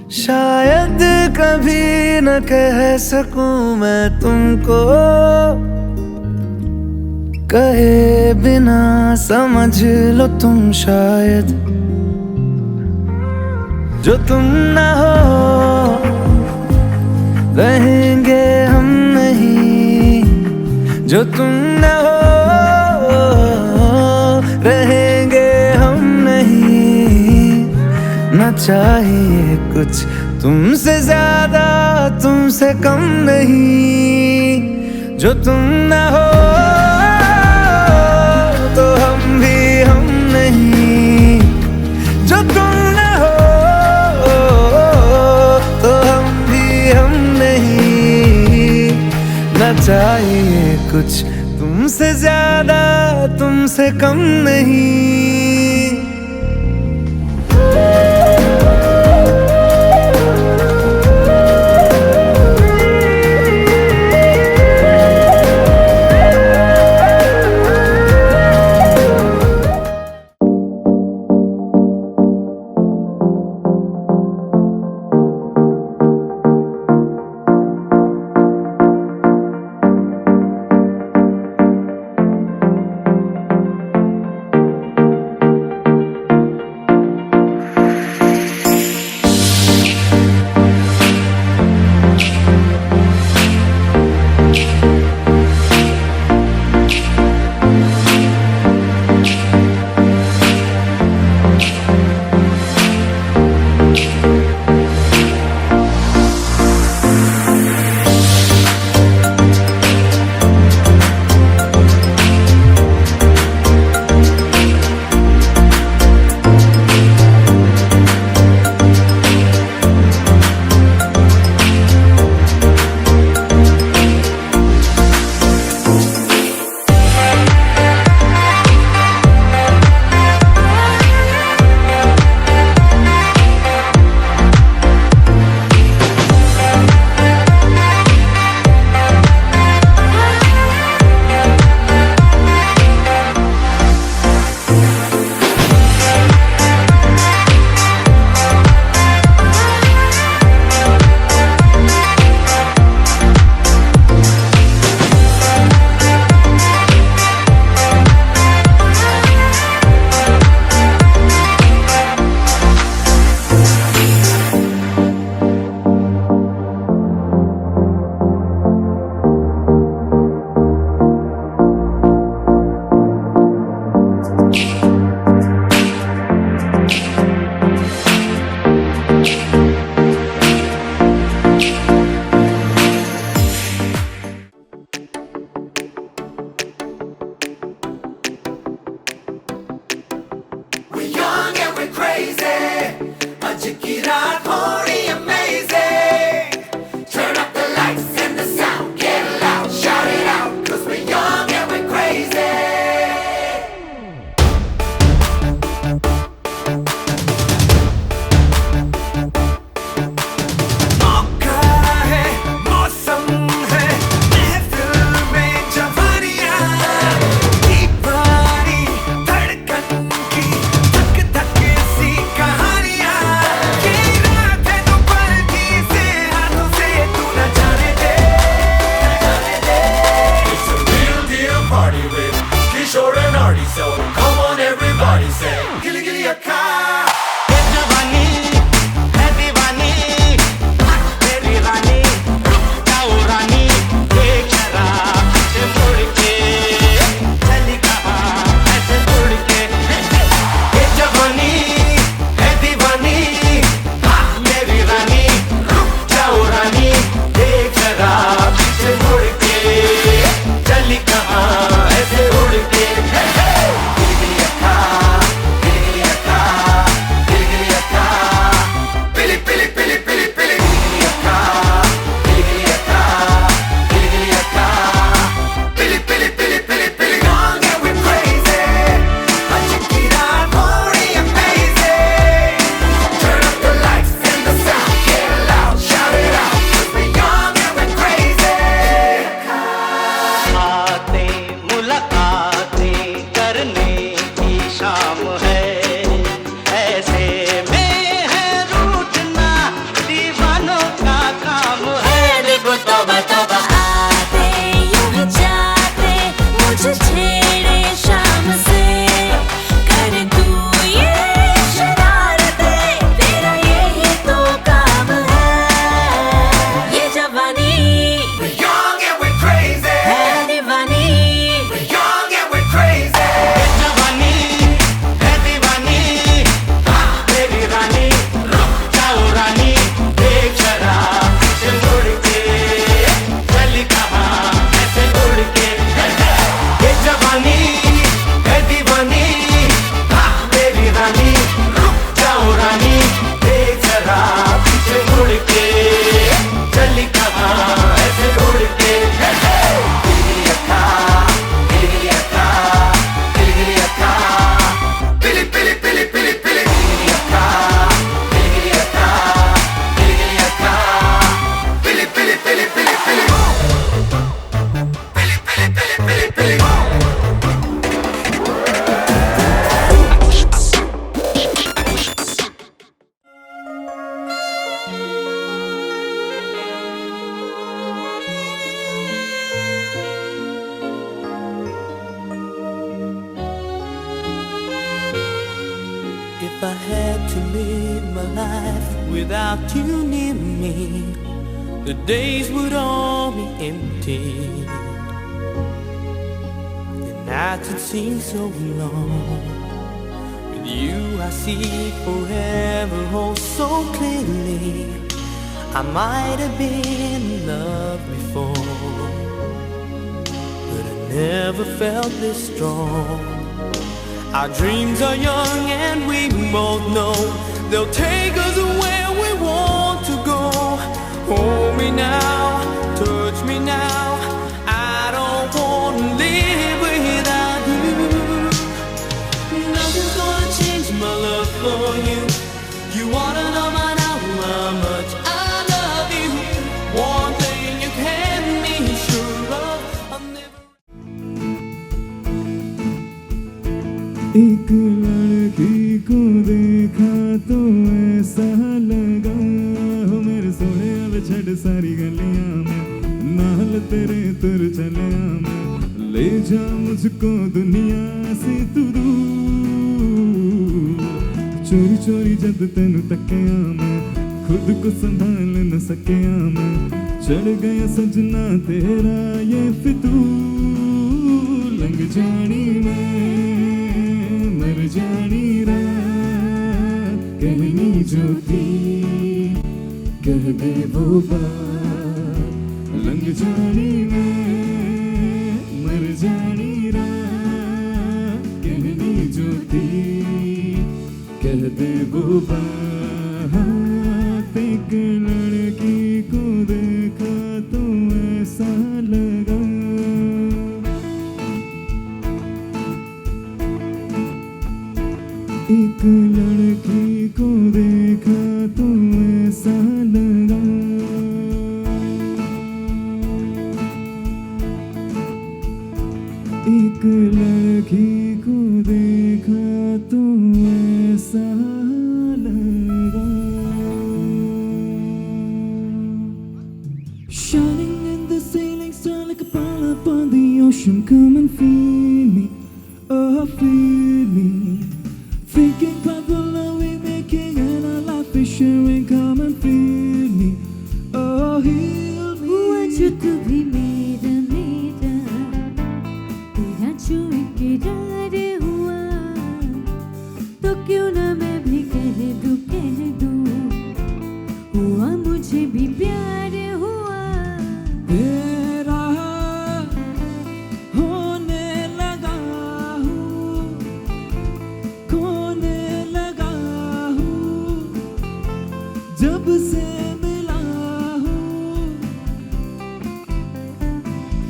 शायद कभी न कह सकूं मैं तुमको, कहे बिना समझ लो तुम शायद। जो तुम ना हो रहेंगे हम नहीं, जो तुम ना हो रहेंगे हम नहीं। ना चाहिए कुछ तुमसे ज्यादा, तुमसे कम नहीं। जो तुम ना हो तो हम भी हम नहीं, जो तुम ना हो तो हम भी हम नहीं। ना चाहिए कुछ तुमसे ज्यादा, तुमसे कम नहीं। If I had to live my life without you near me, the days would all be empty. The nights would seem so long. With you I see forever oh so clearly. I might have been in love before, but I never felt this strong. Our dreams are young and we both know they'll take us where we want to go. Hold me now, touch me now, I don't want to live without you. Nothing's gonna change my love for you. You wanna know by now how much I love you. One thing you can be sure of, I'll never. एक लड़की को देखा तो ऐसा लगा हो मेरे सोने अब छड़ सारी गलियां में नाल तेरे तुर चले मैं ले जा मुझको दुनिया से तू दूर चोरी चोरी जद तेनू तकिया मैं खुद को संभाल न सकिया मैं चढ़ गया सजना तेरा ये फितूर लंघ जानी मैं मर जानी रात कहनी जो थी कह दे वो बात लंघ जानी मैं मर जानी रात कहनी जो थी कह दे वो बात एक लड़की को देखा तो ऐसा लगा एक लड़की को देखा तो ऐसा लगा एक लड़की को देखा तो ऐसा लगा Shining in the ceiling star like a ball upon the ocean. Come and feel me, oh feel me. Thinking about the love we're making and our life is sharing. Come and feel me, oh heal me. Want you to be मेरा मेरा तेरा जो इकरार हुआ तो क्यों ना मैं भी कह दूं हुआ मुझे भी प्यार हुआ तेरा होने लगा हूँ खोने लगा हूँ जब से मिला हूँ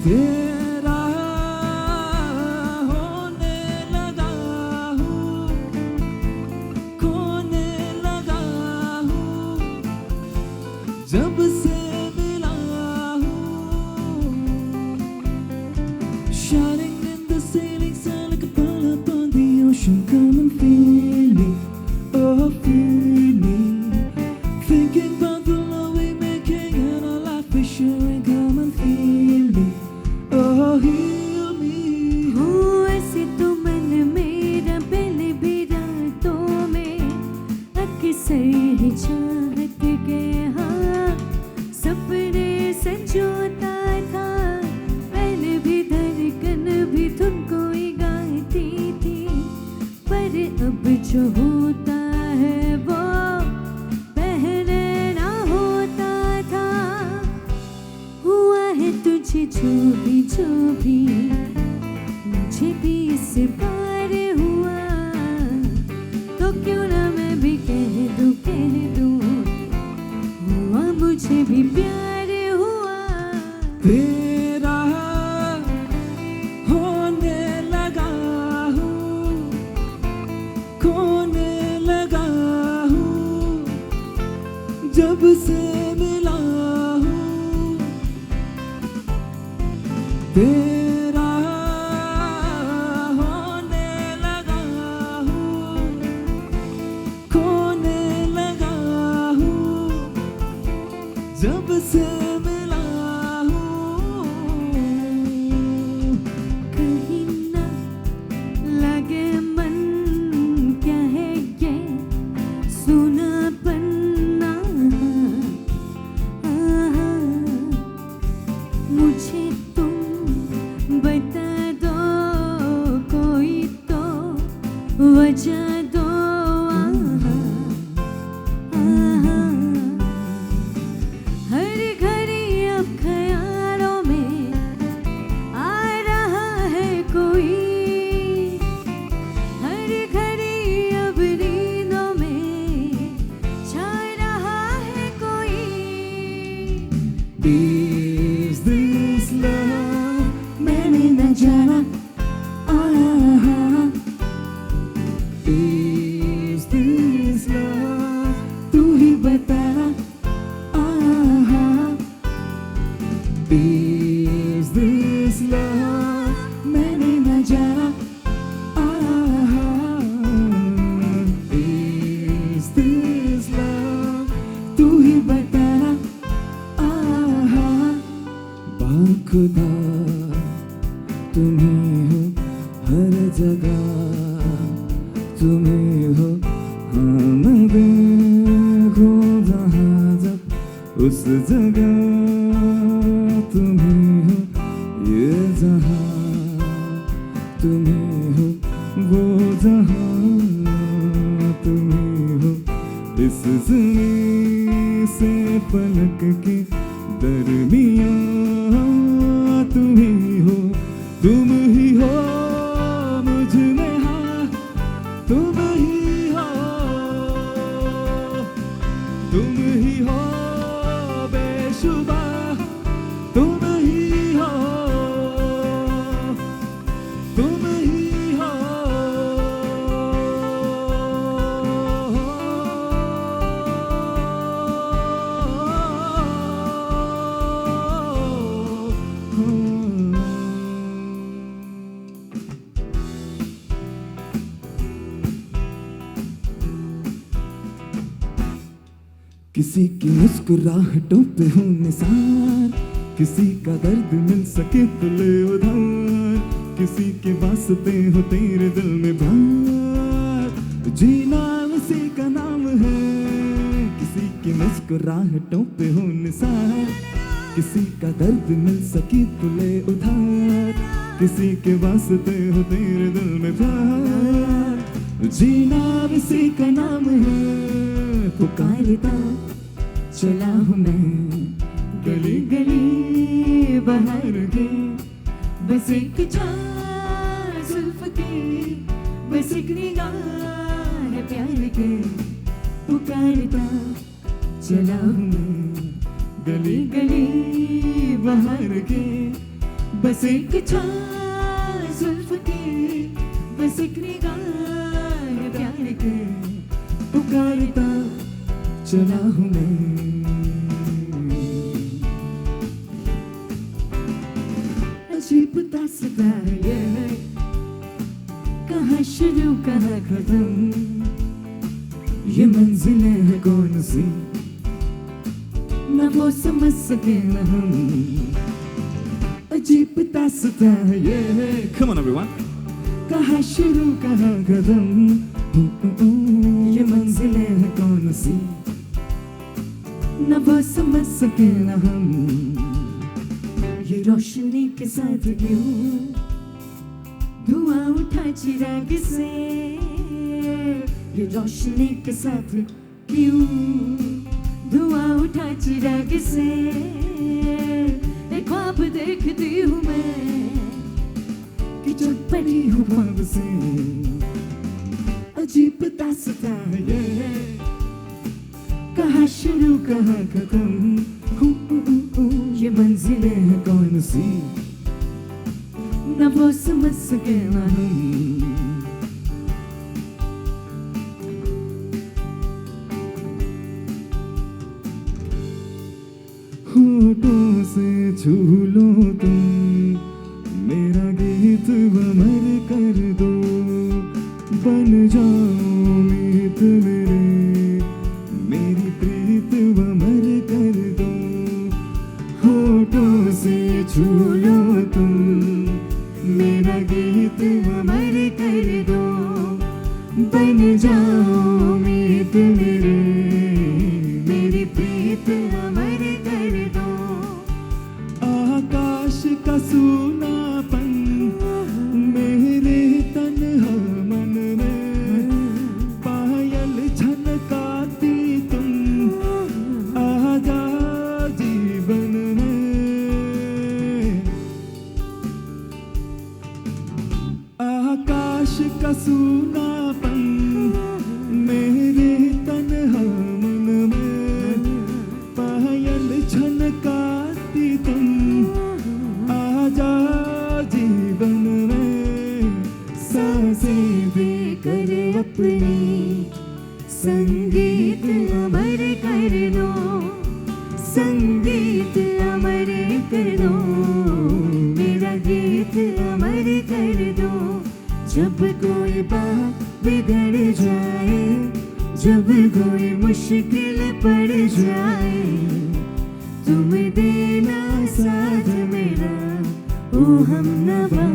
तेरा होने लगा हूँ खोने लगा हूँ जब से मिला हूँ Shining in the ceiling sun like a ball upon the ocean. Come and feel me, oh feel me. Thinking about the love we're making and our life is sharing. Come and feel me, oh heal me. हो ऐसे तो मन मेरा पहले भी रातों में अक्सर ही चाहत गया सपने संजोता था पहले भी धड़कन भी तुमको ही गाती थी पर अब जो होता है वो पहले ना होता था हुआ है तुझे जो भी मुझे भी इस बार हुआ तो क्यों ना मैं भी कह दूं हुआ मुझे भी प्यार हुआ तेरा होने लगा हूँ खोने लगा हूँ जब से मिला हूँ तेरा होने मचा दो आहा, आहा। हर घड़ी अब ख्यालों में आ रहा है कोई, हर घड़ी अब नींदों में छा रहा है कोई। Is this love? मैंने न जाना आहा। Is this love? तू ही बताना आहा। Is this love? मैंने न जाना आहा। Is this love? तू ही बताना आहा। बाखुदा तुम्हें हो हर जगह, तुम्हें हो हाँ मैं देखो जहाँ जब उस जगह, तुम्हें हो ये जहाँ, तुम्हें हो वो जहाँ, तुम्हें हो इस ज़मीं से पलक के दरमियाँ, तुम ही हो मुझ में हाँ, तुम ही हो बेशुबा, तुम ही हो, तुम ही हो। किसी की मुस्कुराहटों पे हो निसार, किसी का दर्द मिल सके तो ले उधार, किसी के वास्ते हो तेरे दिल में प्यार, जीना उसी का नाम है। किसी की मुस्कुराहटों पे हो निसार, किसी का दर्द मिल सके तो ले उधार, किसी के वास्ते हो तेरे दिल में प्यार, जीना उसी का नाम है। पुकारता चला हूँ मैं गली गली बाहर के, बस एक चार जुल्फ की, बस एक निगाह प्यार के। पुकारता चला हूँ मैं गली गली बाहर के, बस एक चार जुल्फ की, बस एक निगाह प्यार के। पुकारता चला हूँ मैं। अजीब दास्तां ये है, कहाँ शुरू कहाँ खत्म, ये मंजिलें हैं कौन सी, न वो समझ सके न हम। अजीब दास्तां ये है, come on everyone, कहाँ शुरू कहाँ खत्म, ये मंजिलें हैं कौन सी, न वो समझ सके न हम। ये रोशनी के साथ क्यों धुआं उठा चिराग से, ये रोशनी के साथ क्यों धुआं उठा चिराग से। एक ख्वाब देखती हूँ मैं कि जब बनी हूँ ख्वाब से। अजीब दास्तां ये है, कहाँ शुरू कहाँ खत्म, ये मंजिलें हैं कौन सी, न वो समझ सके न हम। होठों से छू लो तुम मेरा गीत अमर कर दो, बन जाओ मीत मेरे, मेरी प्रीत अमर कर दो। होठों से छू लो तुम मेरा गीत अमर कर दो, बन जाओ मीत मेरे, मेरी प्रीत अमर कर दो। आकाश का सूनापन मेरे तन्हा मन में, ख्वाहिश का सूनापन मेरे तन्हा मन में पायल छनकाती तुम आजा जीवन में सांसें देकर अपनी संगीत अमर कर दो संगीत अमर कर दो मेरा गीत अमर कर दो जब कोई बात बिगड़ जाए जब कोई मुश्किल पड़ जाए तुम देना साथ मेरा ओ हमनवा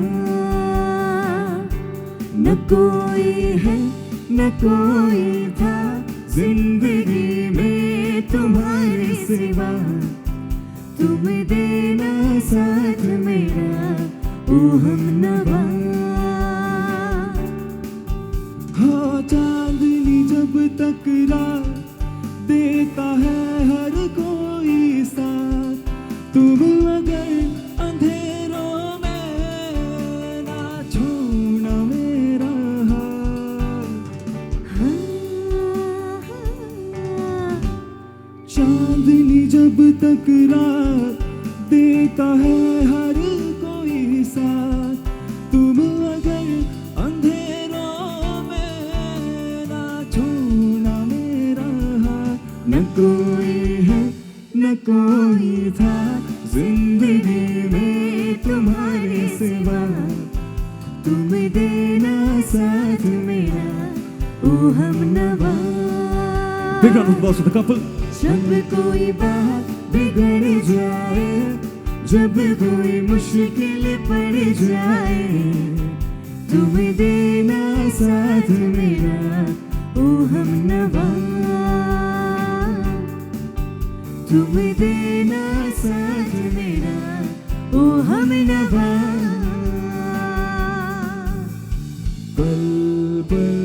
न कोई है न कोई था जिंदगी में तुम्हारे सिवा तुम देना साथ मेरा ओ हमनवा हो चांदनी जब तक रात देता है हर कोई साथ तुम अगर अंधेरों में ना छोड़ना मेरा चांदनी जब तक रात देता है हर कोई साथ तुम अगर अंधेरों में ना छोड़ना मेरा न कोई है न कोई था जिंदगी में तुम्हारे सिवा तुम देना साथ मेरा ओ हमनवा Big round of applause for the couple. जब कोई बात बिगड़ जाए जब कोई मुश्किल पड़ जाए तुम देना साथ मेरा ओ हमनवा तुम देना साथ मेरा ओ हमनवा पल पल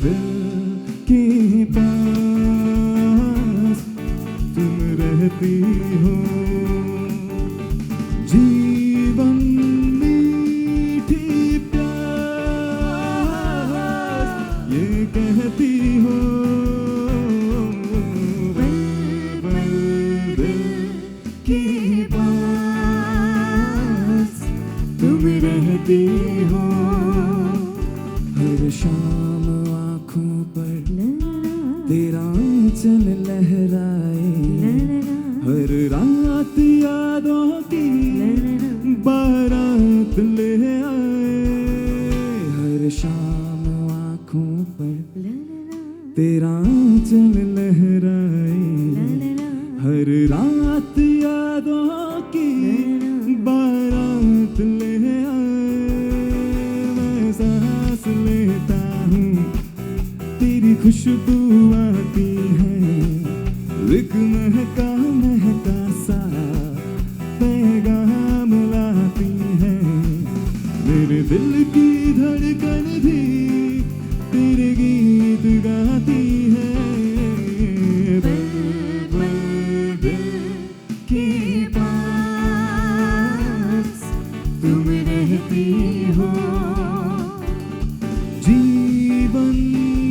दिल के पास तुम रहती हो जीवन मीठी प्यास ये कहती हो पल पल दिल के पास तुम रहती हो हर शाम आँखों पर तेरा चल लहराए हर रात यादों की बारात ले आए हर शाम आँखों पर तेरा चल लहराए हर रात यादों की बारात ले आए मैं सांस लेता हूँ तेरी खुशबू आती है एक महका महका सा पैगाम लाती है मेरे दिल की धड़कन भी तेरे गीत गाती है पल पल दिल के पास तुम रहती हो जीवन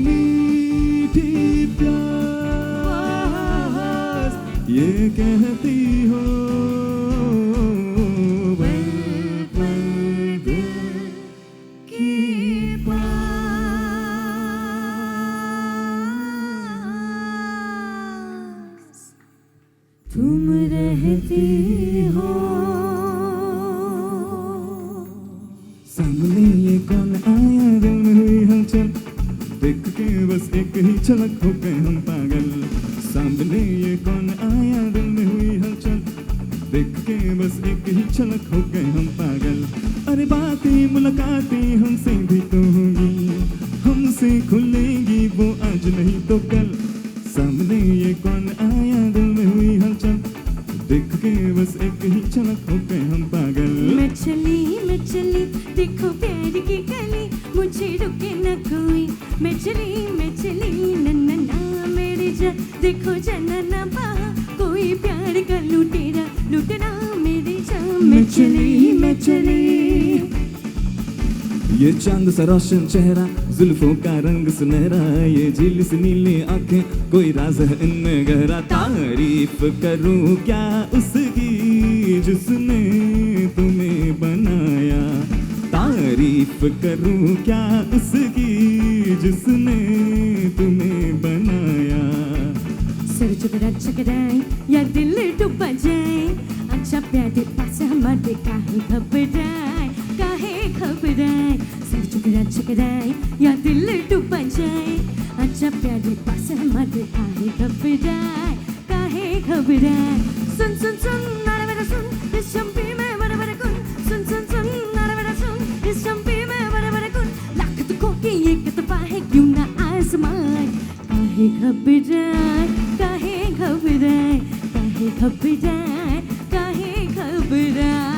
मीठी प्यास ये कहती हो पल पल दिल के पास तुम रहती हो सामने ये कौन आया दिल में हुई हलचल देख के बस एक ही झलक हो गए हम पागल सामने ये कौन आया दिल में हुई हलचल देख के बस एक ही झलक हो गए हम पागल अरे बातें मुलाकातें हमसे भी तो होंगी हमसे खुलेगी वो आज नहीं तो कल सामने ये कौन आया दिल में हुई हलचल देख के बस एक ही झलक हो गए हम पागल मैं चली देखो प्यार की गली मुझे रुके न कोई मैं चली नन्ना मेरी जान देखो जनना पा कोई प्यार का लुटेरा मेरी जान मैं चली ये चांद सा रोशन चेहरा, जुल्फों का रंग सुनहरा, ये झील सी नीली आंखें, कोई राज है इनमें गहरा। तारीफ करूं क्या उसकी जिसने तुम्हें बनाया, तारीफ करूं क्या उसकी जिसने तुम्हें बनाया। सर चुकड़ा चकराए या दिल डूबा जाए, अच्छा प्यारे पास हमारे काहे घबराए, काहे घबराए। सर चुकड़ा चकराए या दिल डूबा जाए, अच्छा प्यारे पास हमारे काहे घबराए, काहे घबराए। सुन सुन सुन नारा मेरा सुन, इस चंपी में बड़ा बड़ा गुन। सुन सुन सुन नारा मेरा सुन, इस चंपी में बड़ा बड़ा गुन। लाख तुकों की एक दफा है क्यों ना आजमाए, काहे घबराए, काहे घबराए, काहे घबराए, काहे घबराए।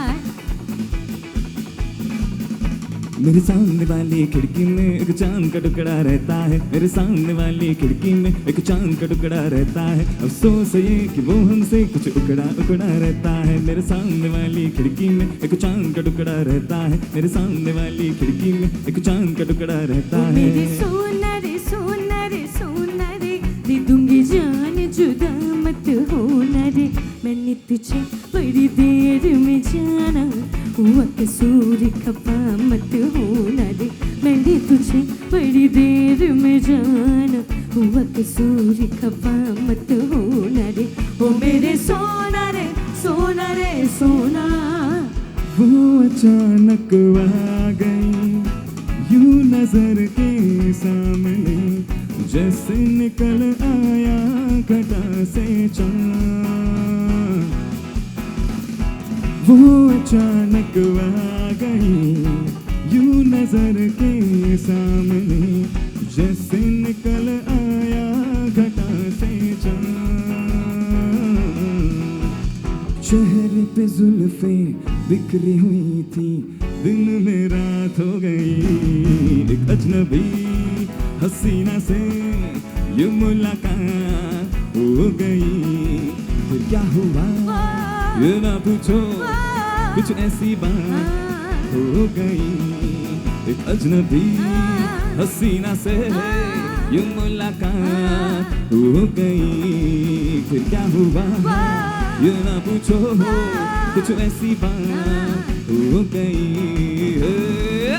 मेरे सामने वाली खिड़की में एक चांद का टुकड़ा रहता है, मेरे सामने वाली खिड़की में एक चांद का टुकड़ा रहता है। अफसोस ये कि वो हमसे कुछ उकड़ा उकड़ा रहता है। मेरे सामने वाली खिड़की में एक चांद का टुकड़ा रहता है, मेरे सामने वाली खिड़की में एक चांद का टुकड़ा रहता है। मेरे सोना रे सोना रे सोना रे, दे दूंगी जान जुदा मत होना रे। मैंने तुझे बड़ी देर में जाना, हुआ कसूर खफा मत होना रे। मैंने तुझे बड़ी देर में जाना, हुआ कसूर खफा मत होना रे। ओ मेरे सोना रे सोना रे सोना। वो अचानक आ गई यूं नजर के सामने, जैसे निकल आया घटा से चांद। वो अचानक आ गई यूं नजर के सामने, जैसे निकल आया घटा से चांद। चेहरे पे जुल्फे बिखरी हुई थी, दिन में रात हो गई। एक अजनबी हसीना से ये मुलाकात हो गई। फिर क्या हुआ ये ना पूछो, कुछ ऐसी बात हो गई। एक अजनबी हसीना से ये मुलाकात हो गई। फिर क्या हुआ ये ना पूछो, कुछ ऐसी बात हो गई।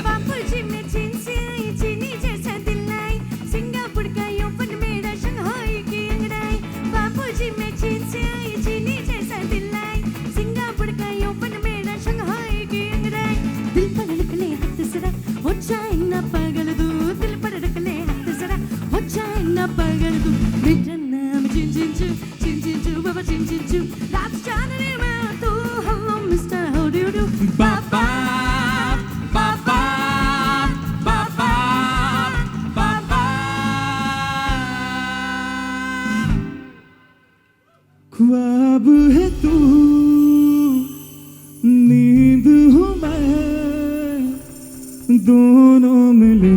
बापूजी में चीन से आई, चीनी जैसा दिल आई, सिंगापुर का यौवन मेरा शंघाई की अंगड़ाई। बापूजी में चीन से आई, चीनी जैसा दिल आई, सिंगापुर का यौवन मेरा शंघाई की अंगड़ाई। दिल पर रखले हाथ जरा हो जाए ना पागल तू, दिल पर रखले हाथ जरा हो जाए ना पागल तू। मेरा नाम चिन चिन चू, चिन चिन चू बाबा चिन चिन चू। रात चांदनी में तू, hello mister how do you do. बाबा बाबा बाबा बाबा। ख्वाब है तू, नींद हूँ मैं, दोनों मिले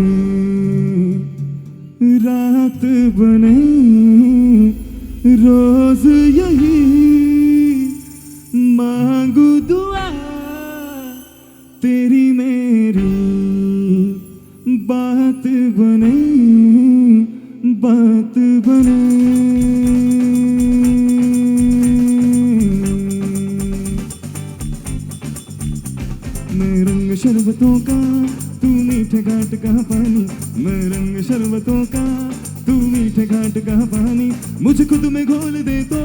रात बने रोज यही मांगू दुआ तेरी मेरी बात बने बात बने। मैं रंग शरबतों का तू मीठे घाट का पानी, मैं रंग शरबतों का तू मीठे घाट का पानी। मुझे खुद में घोल दे तो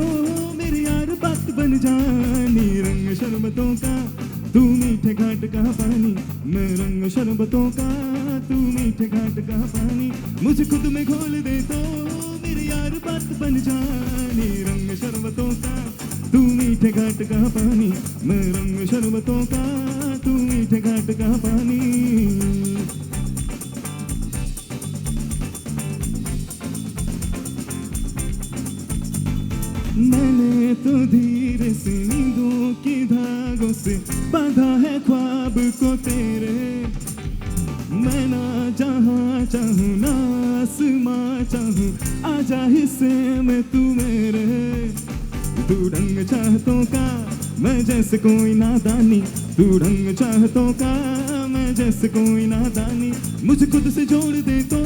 मेरी यार बात बन जानी। रंग शरबतों का तू मीठे घाट का पानी, मैं रंग शरबतों का तू मीठे घाट का पानी। मुझे खुद में घोल दे तो मेरी यार बात बन जानी। रंग शरबतों का तू मीठे घाट का पानी, मैं रंग शरबतों का तू मीठे घाट का पानी। मैंने तो धीरे से नींदों की धागों से बांधा है ख्वाब को तेरे। मैं ना जहाँ चाहूँ ना आसमां चाहूँ, आजा हिस्से में तू मेरे। तू ढंग चाहतों का मैं जैसे कोई नादानी, तू ढंग चाहतों का मैं जैसे कोई नादानी, मुझे खुद से जोड़ दे तो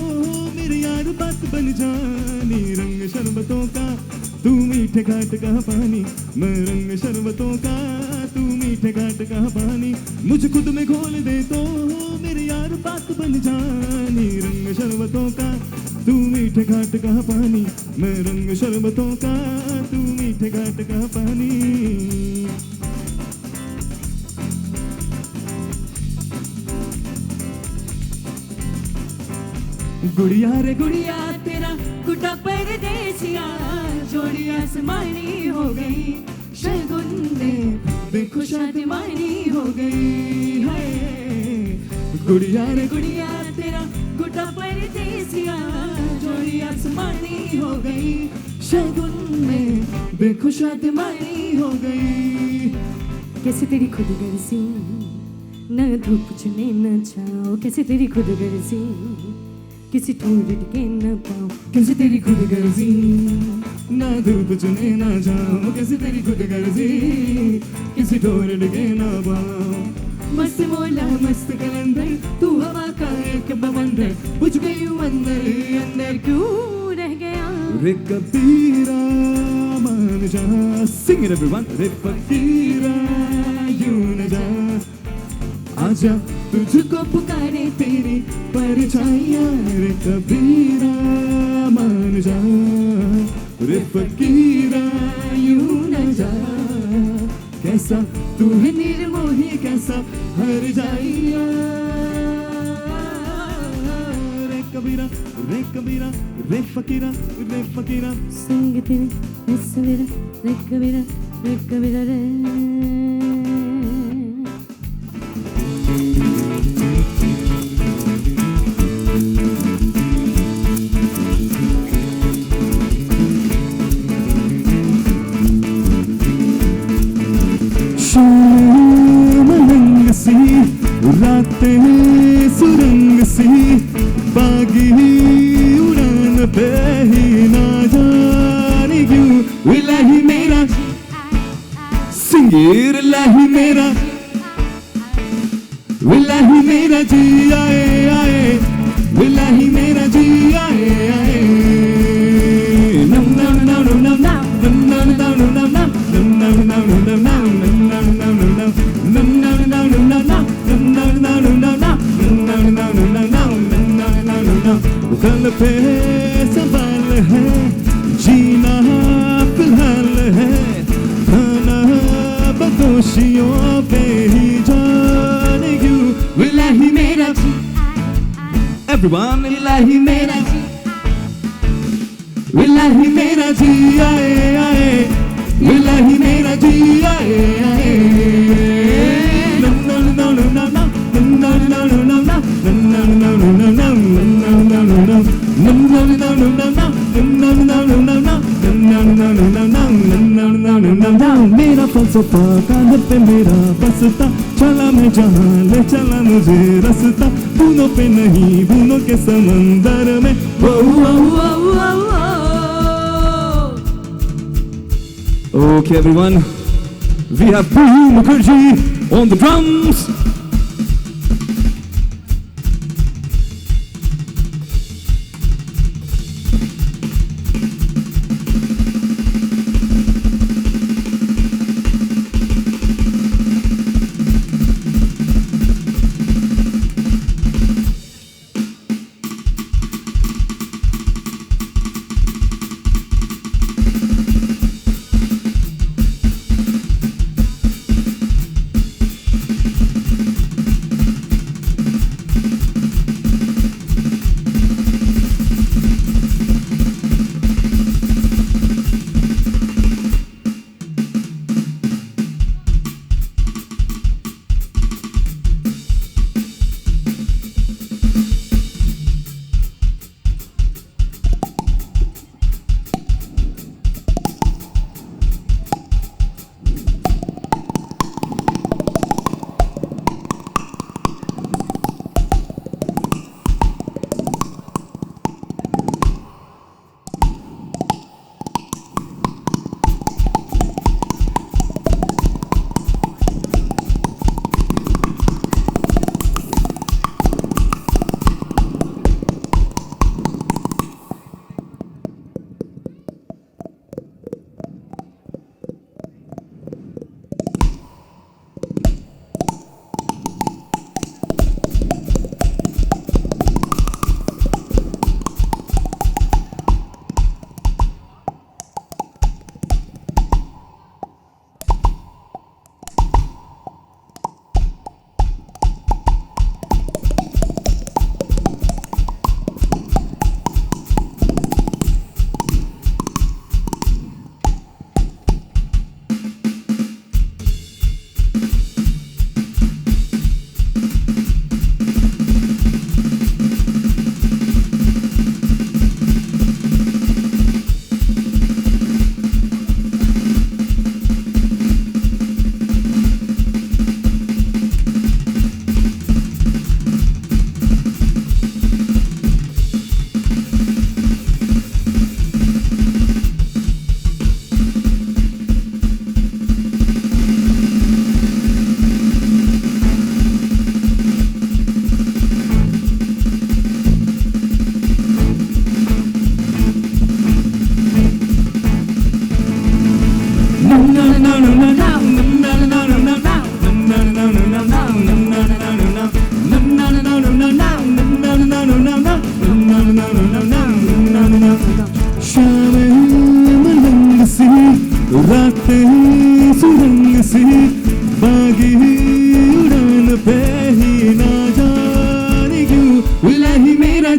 मेरे यार बात बन जानी। रंग शरबतों का तू मीठे घाट का पानी, मैं रंग शरबतों का तू मीठे घाट का पानी, मुझे खुद में घोल दे तो मेरे यार बात बन जानी। रंग शरबतों का तू मीठे घाट का पानी, मैं रंग शरबतों का तू मीठे घाट का पानी। गुड़िया रे गुड़िया तेरा गुड्डा परदेसिया, जोड़ी आसमानी हो गई, शगुन में देखो शादीमानी हो गई है। गुड़िया रे गुड़िया तेरा गुड्डा परदेसिया, जोड़ी आसमानी हो गई, शगुन में देखो शादीमानी हो गई। कैसे तेरी खुद गर्जी, न धूप चुने न छाओ, कैसे तेरी खुद गर्जी, किसी ठोर के न पाओ, कैसे तेरी खुद गर्जी, ना धूप चुने ना जाओ, कैसे तेरी खुद गर्जी, किसी ठोर के ना पाओ। मस्त मौला मस्त कलंदर, तू हवा का एक बवंडर, बुझ गई हूँ अंदर अंदर क्यों रह गया। रे कबीरा मान जा, sing it everyone, रे फकीरा यूं न जा, आजा तुझको पुकारे तेरी परछाइयां। रे कबीरा मान जा, रे फकीरा यूं न जा, कैसा तू है निर्मोही, कैसा हर जाइया। रे कबीरा रे कबीरा रे फकीरा रे फकीरा। संग तेरे सवेरा, रे कबीरा रे कबीरा रे। मलंग सी रातें सुरंग सी, बागी उड़ान पे ही ना जाने क्यों। इलाही मेरा सिंगीर, इलाही मेरा, इलाही मेरा जी आए आए, इलाही मेरा जी आए आए। नम नम नम नम नम नम नम नम नम नम नम नम नम नम कल पे सवाल है, जीना फिलहाल है, खाना बदोशियों पे ही जाने क्यों। इलाही मेरा everyone, इलाही मेरा, इलाही मेरा जी आए आए, इलाही मेरा जी आए आए। मेरा फलसफा कांधे पे मेरा बसता, चला मैं जहाँ ले चला मुझे रास्ता, बूंदों पे नहीं बूंदों के समंदर में। Okay everyone, we have Bhu Mukherjee on the drums.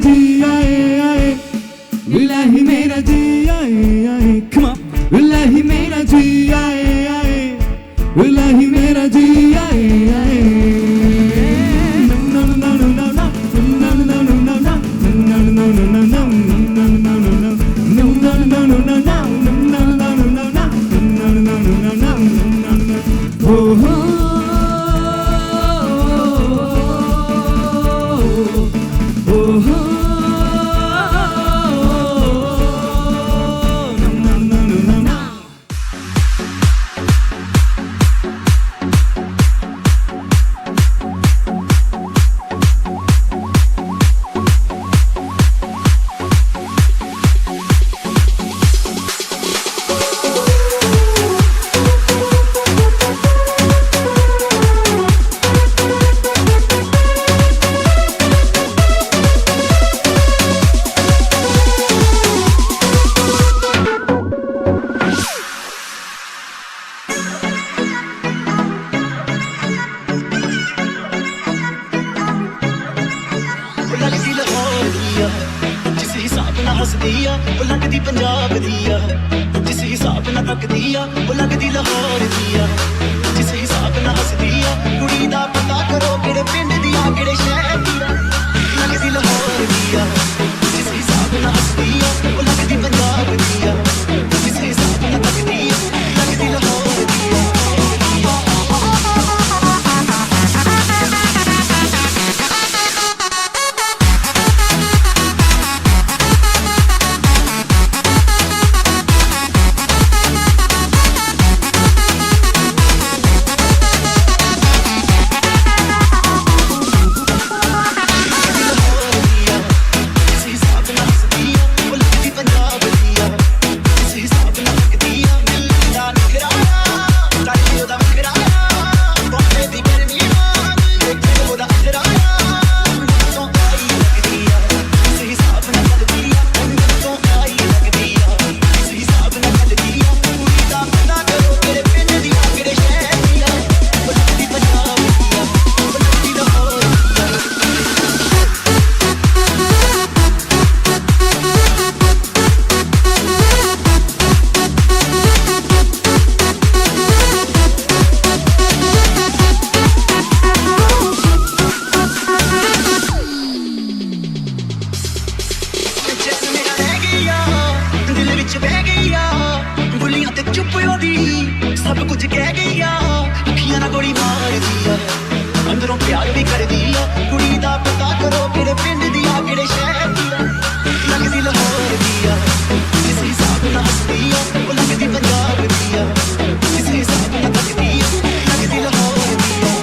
जी आए आए इलाही मेरा जी आए आए come on इलाही मेरा जी आए आए इलाही मेरा जी आए आए no no no no no no no no no no no no no no no ਹੱਸਦੀ ਆ ਉਹ ਲੱਗਦੀ ਪੰਜਾਬ ਦੀ ਆ ਜਿਸ ਹਿਸਾਬ ਨਾਲ ਤੱਕਦੀ ਆ ਉਹ ਲੱਗਦੀ ਲਾਹੌਰ ਦੀ ਆ ਜਿਸ ਹਿਸਾਬ ਨਾਲ ਹੱਸਦੀ ਆ ਕੁੜੀ ਦਾ ਪਤਾ ਕਰੋ ਕਿਹੜੇ ਪਿੰਡ ਦੀ ਆ ਕਿਹੜੇ ਸ਼ਹਿਰ ਦੀ ਆ ਲੱਗਦੀ ਲਾਹੌਰ ਦੀ ਆ ਜਿਸ ਹਿਸਾਬ ਨਾਲ ਹੱਸਦੀ ਆ ਉਹ ਲੱਗਦੀ ਪੰਜਾਬ ਦੀ ਆ ਜਿਸ ਹਿਸਾਬ ਨਾਲ ਤੱਕਦੀ ਆ ਲੱਗਦੀ ਲਾਹੌਰ ਦੀ ਆ ਸਭ ਕੁਝ ਕਹਿ ਗਈ ਆ ਅੱਖੀਆਂ ਨਾਲ ਗੋਲੀ ਮਾਰਦੀ ਆ ਅੰਦਰੋਂ ਪਿਆਰ ਵੀ ਕਰਦੀ ਆ ਕੁੜੀ ਦਾ ਪਤਾ ਕਰੋ ਕਿਹੜੇ ਪਿੰਡ ਦੀ ਆ ਕਿਹੜੇ ਸ਼ਹਿਰ ਦੀ ਆ ਲੱਗਦੀ ਲਾਹੌਰ ਦੀ ਆ ਜਿਸ ਹਿਸਾਬ ਨਾਲ ਹੱਸਦੀ ਆ ਉਹ ਲੱਗਦੀ ਪੰਜਾਬ ਦੀ ਆ ਜਿਸ ਹਿਸਾਬ ਨਾਲ ਤੱਕਦੀ ਆ ਲੱਗਦੀ ਲਾਹੌਰ ਦੀ ਆ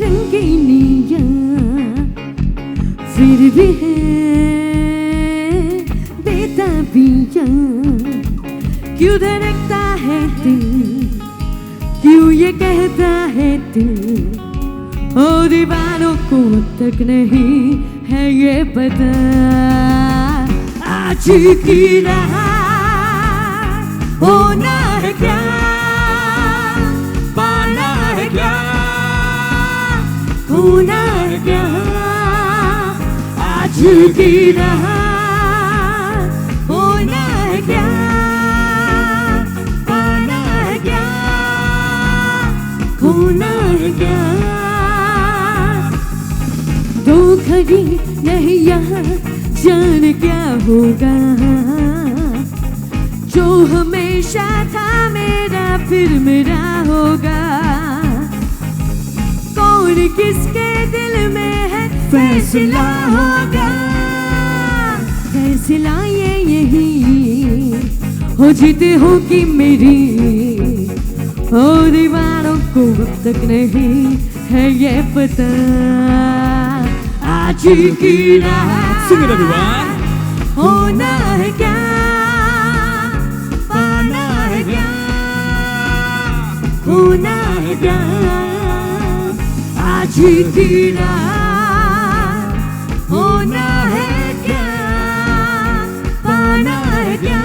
रंगीनियाँ, फिर भी है बेताबियाँ। क्यों धड़कता है दिल, क्यों ये कहता है दिल, ओ दीवानों को अब तक नहीं है ये पता। आज की रात होना है क्या, पाना है क्या, होना है क्या। आज की रात होना है क्या, पाना है क्या, होना है क्या। दो घड़ी नहीं यहाँ, जाने क्या होगा। जो हमेशा था मेरा फिर मेरा होगा। कौन किसके दिल में है फैसला होगा। फैसला ये यही हो, जीते हो कि मेरी, ओ दीवानों को अब तक नहीं है ये पता। आज की रात Sing it everyone. होना है क्या, पाना है क्या, होना है क्या। आज की रात होना है क्या, पाना है क्या,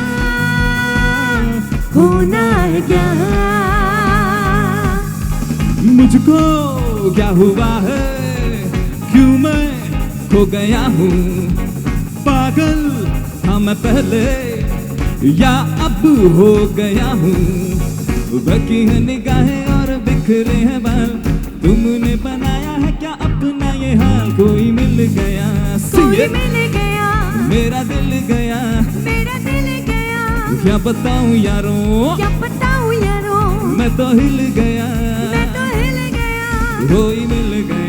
होना है क्या। मुझको क्या हुआ है, क्यों मैं खो गया हूँ। पागल था मैं पहले या अब हो गया हूँ। बकी है निगाहें और बिखरे हैं बाल, तुमने बनाया है क्या अपना ये हाल। कोई मिल गया, कोई मिल गया, मेरा दिल गया, मेरा दिल गया। क्या बताऊँ यारों, क्या बताऊँ यारों, मैं तो हिल गया, मैं तो हिल गया। कोई मिल गया।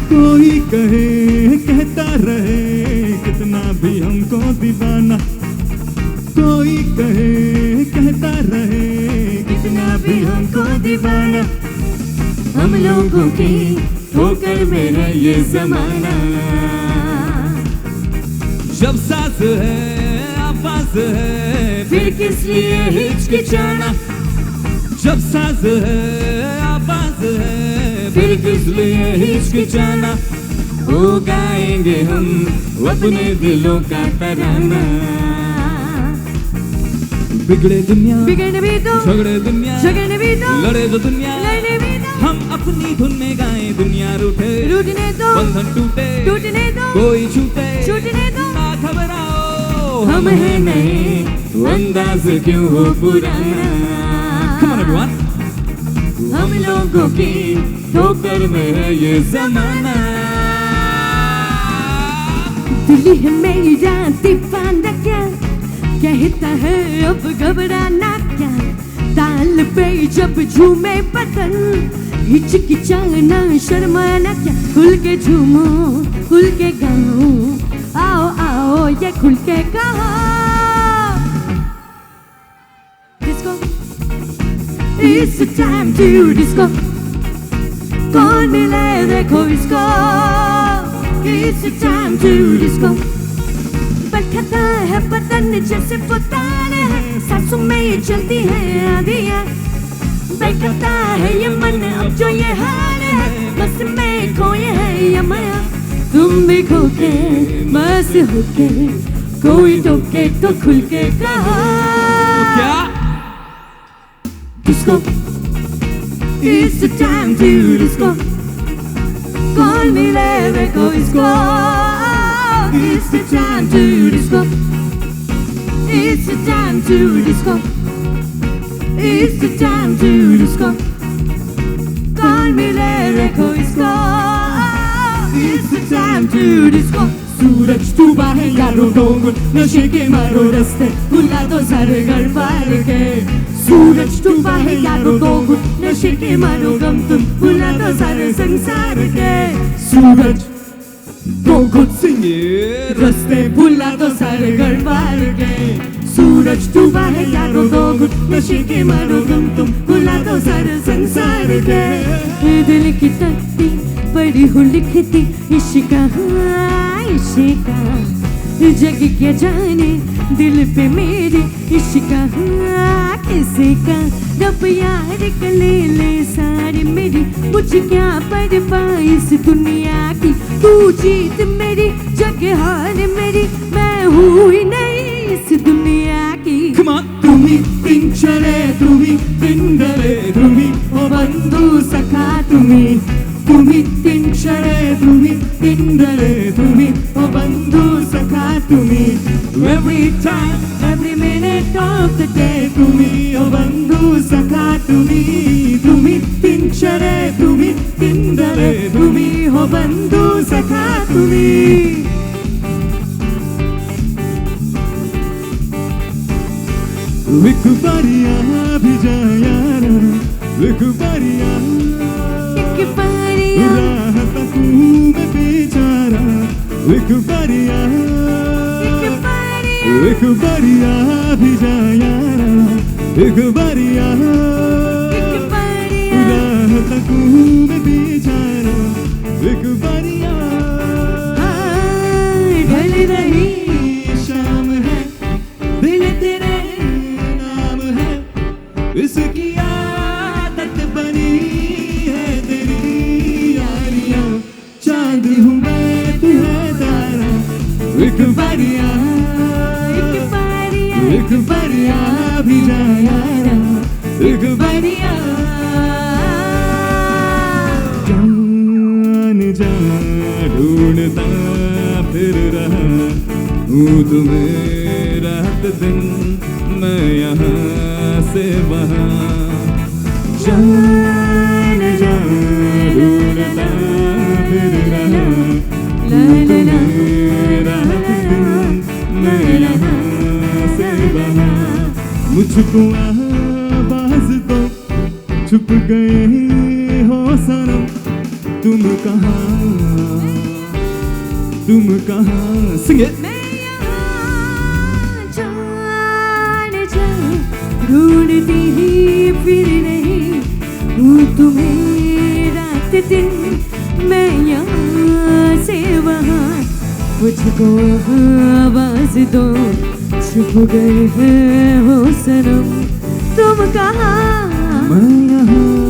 कोई कहे कहता रहे कितना भी हमको दीवाना। कोई कहे कहता रहे कितना भी हमको दीवाना। हम लोगों की ठोकर में है ये जमाना। जब साज है आवाज है फिर किस लिए हिचकिचाना। जब साज है आवाज है फिर किस लिए हिचकिचाना। वो गाएंगे हम अपने दिलों का तराना। बिगड़े दुनिया, बिगड़ने भी दो, झगड़े दुनिया, झगड़ने भी दो, लड़े तो दुनिया, लड़ने भी दो। हम अपनी धुन में गाएं दुनिया रूठे, रूठने दो, बंधन टूटे, टूटने दो, कोई छूटे, छूटने दो। ना घबराओ, हम हैं नए, अंदाज क्यों हो पुराना। Come on everyone. हम लोगों की ठोकर में है ये जमाना। दिल है मेरा दीवाना क्या, कहता है अब घबराना क्या। ताल पे जब झूमे बदन, हिचकिचाना शर्माना क्या। खुल के झूमो, खुल के गाओ, आओ आओ ये खुल के गाओ। Disco, It's the time to disco. कौन मिले देखो इसको, It's the time to disco. बरखता है बदन जैसे फुताने हैं, सांसों में ये चलती है आंधियाँ। बरखता है ये मन अब जो ये हाल है, मस्त में खोए है ये माया। तुम भी खो के मस्त होके, कोई टोके तो खुल के कहो क्या? Disco, it's the time to disco. कौन मिले देखो इसको, It's the time to disco. It's the time to disco. It's the time to disco. कौन मिले देखो इसको, It's the time to disco. सूरज डूबा है यारों डोंगुर, नशे के मारो रस्ते भुला दो सारे घर पार के। सूरज डूबा है यारों डोंगुर, नशे के मारो गम तुम भुला दो सारे संसार के। सूरज डोंगुर Sing it. रस्ते भुला दो सारे घर पार के। सूरज डूबा है यारो दो घुट नशे के मारो गम तुम भुला दो सारा संसार के दिल की तख्ती पड़ी हो लिखती इश्क इश्क जग क्या जाने दिल पे मेरे इश्क किसी का रब यार का ले सारी मेरी मुझे क्या परवाह इस दुनिया की तू जीत मेरी जग हार मेरी मैं हूँ ही नहीं इस दुनिया की Come on. तुम्ही पिंचरे तुम्ही पिंगले तुम्ही ओ बंधू सखा तुम्ही पिंचरे तुम्ही पिंगले तुम्ही ओ बंधू सखा तुम्ही every time every minute of the day तुम्ही ओ बंधू सखा तुम्ही पिंचरे तुम्ही पिंगले तुम्ही ओ बंधू सखा तुम्ही एक बारिया भी जा यारा एक बारिया राह तकू में बेचारा एक बारिया भी जा यारा एक बारिया राह तकू में बेचारा एक बारिया ढल रही शाम है दिल तेरे इसकी आदत बनी है तेरी यारियां चांद हूँ मैं तू है तारा एक बारिया भी जा यारा एक बारिया जान जा ढूंढता फिर रहा हूँ तुम्हें रात दिन मैं यहाँ से वहाँ जान जा ढूंढता फिर रहा रात दिन मैं यहाँ से वहाँ मुझको आवाज दो छुप गए हो सनम तुम कहाँ Sing it ढूंढती ही फिर रही हूँ तुम्हें रात दिन मैं यहाँ से वहाँ मुझको आवाज दो छुप गए हो सनम तुम कहाँ मैं यहाँ